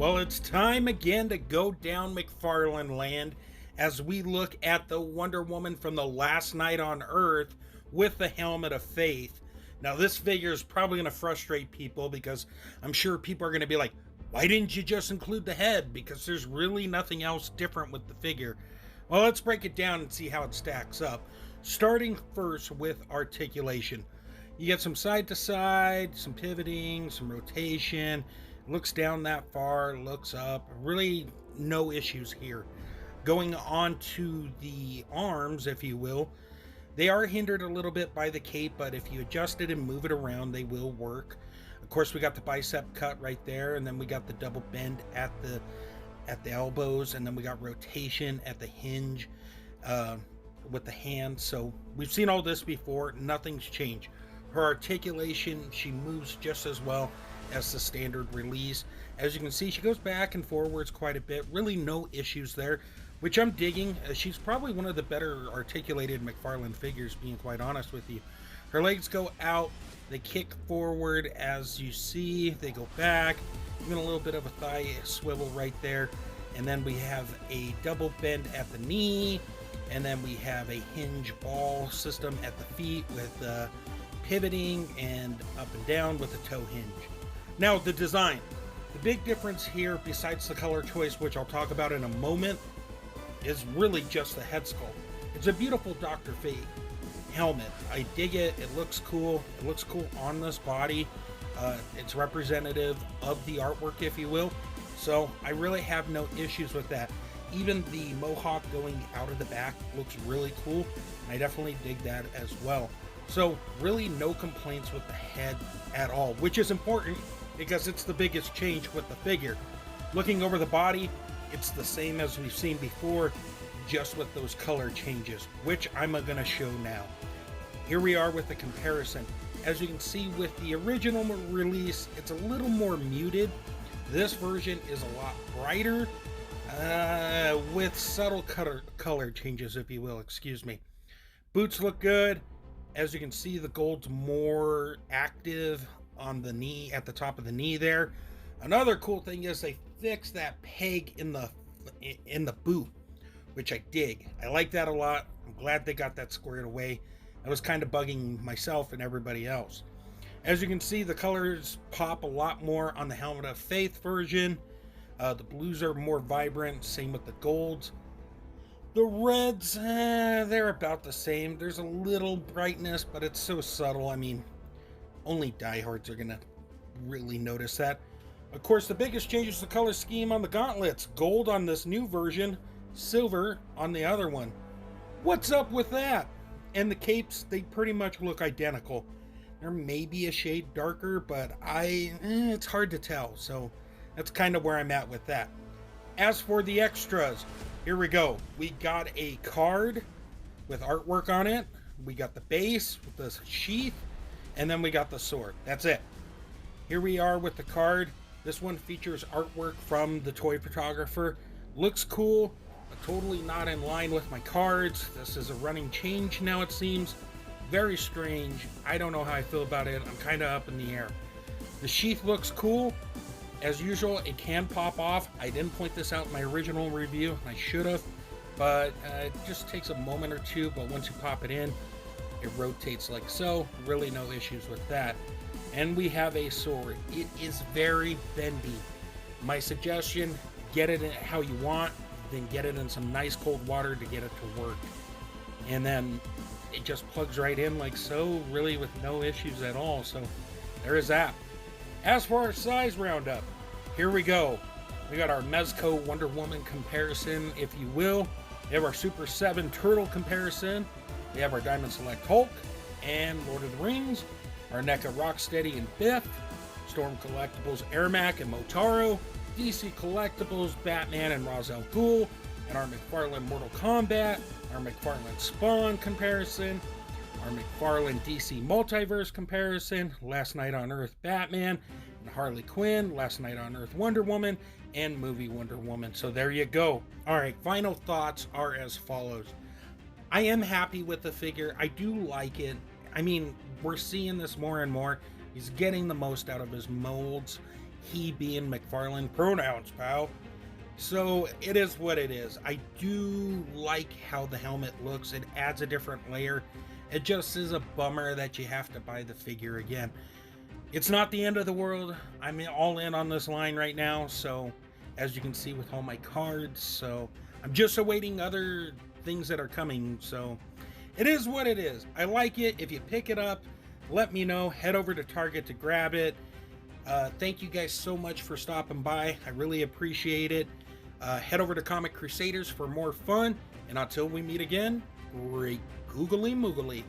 Well, it's time again to go down McFarlane land as we look at the Wonder Woman from the last night on Earth with the Helmet of Faith. Now, this figure is probably going to frustrate people because I'm sure people are going to be like, why didn't you just include the head? Because there's really nothing else different with the figure. Well, let's break it down and see how it stacks up. Starting first with articulation. You get some side to side, some pivoting, some rotation. Looks down that far, looks up. Really no issues here. Going on to the arms, if you will, they are hindered a little bit by the cape, but if you adjust it and move it around, they will work. Of course, we got the bicep cut right there, and then we got the double bend at the elbows, and then we got rotation at the hinge with the hand. So we've seen all this before. Nothing's changed. Her articulation, she moves just as well as the standard release. As you can see, she goes back and forwards quite a bit. Really no issues there, which I'm digging. She's probably one of the better articulated McFarlane figures, being quite honest with you. Her legs go out, they kick forward as you see, they go back, even a little bit of a thigh swivel right there. And then we have a double bend at the knee, and then we have a hinge ball system at the feet with pivoting and up and down with a toe hinge. Now, the design. The big difference here, besides the color choice, which I'll talk about in a moment, is really just the head sculpt. It's a beautiful Dr. Fate helmet. I dig it. It looks cool. It looks cool on this body. It's representative of the artwork, if you will. So I really have no issues with that. Even the mohawk going out of the back looks really cool. And I definitely dig that as well. So really no complaints with the head at all, which is important because it's the biggest change with the figure. Looking over the body, it's the same as we've seen before, just with those color changes, which I'm going to show now. Here we are with the comparison. As you can see with the original release, it's a little more muted. This version is a lot brighter, with subtle color changes, if you will, excuse me. Boots look good. As you can see, the gold's more active on the knee, at the top of the knee there. Another cool thing is they fixed that peg in the boot, which I dig. I like that a lot. I'm glad they got that squared away. I was kind of bugging myself and everybody else. As you can see, the colors pop a lot more on the Helmet of Faith version. The blues are more vibrant, same with the golds. The reds, they're about the same. There's a little brightness, but it's so subtle. I mean, only diehards are going to really notice that. Of course, the biggest change is the color scheme on the gauntlets. Gold on this new version, silver on the other one. What's up with that? And the capes, they pretty much look identical. There may be a shade darker, but it's hard to tell. So that's kind of where I'm at with that. As for the extras, here we go. We got a card with artwork on it. We got the base with the sheath, and then we got the sword. That's it. Here we are with the card. This one features artwork from the toy photographer. Looks cool, but totally not in line with my cards. This is a running change now, it seems. Very strange. I don't know how I feel about it. I'm kind of up in the air. The sheath looks cool. As usual, it can pop off. I didn't point this out in my original review. I should have, but it just takes a moment or two. But once you pop it in, it rotates like so. Really no issues with that. And we have a sword. It is very bendy. My suggestion, get it in how you want, then get it in some nice cold water to get it to work. And then it just plugs right in like so, really with no issues at all. So there is that. As for our size roundup, here we go. We got our Mezco Wonder Woman comparison, if you will. We have our Super 7 Turtle comparison. We have our Diamond Select Hulk and Lord of the Rings. Our NECA Rocksteady and Biff. Storm Collectibles Ermac and Motaro. DC Collectibles Batman and Ra's al Ghul. And our McFarlane Mortal Kombat. Our McFarlane Spawn comparison. Our McFarlane DC Multiverse comparison, Last Night on Earth Batman, and Harley Quinn, Last Night on Earth Wonder Woman, and movie Wonder Woman. So there you go. Alright, final thoughts are as follows. I am happy with the figure. I do like it. I mean, we're seeing this more and more. He's getting the most out of his molds. He being McFarlane pronouns, pal. So it is what it is. I do like how the helmet looks. It adds a different layer. It just is a bummer that you have to buy the figure again. It's not the end of the world. I'm all in on this line right now. So as you can see with all my cards, so I'm just awaiting other things that are coming. So it is what it is. I like it. If you pick it up, let me know. Head over to Target to grab it. Thank you guys so much for stopping by. I really appreciate it. Head over to Comic Crusaders for more fun. And until we meet again, great googly moogly.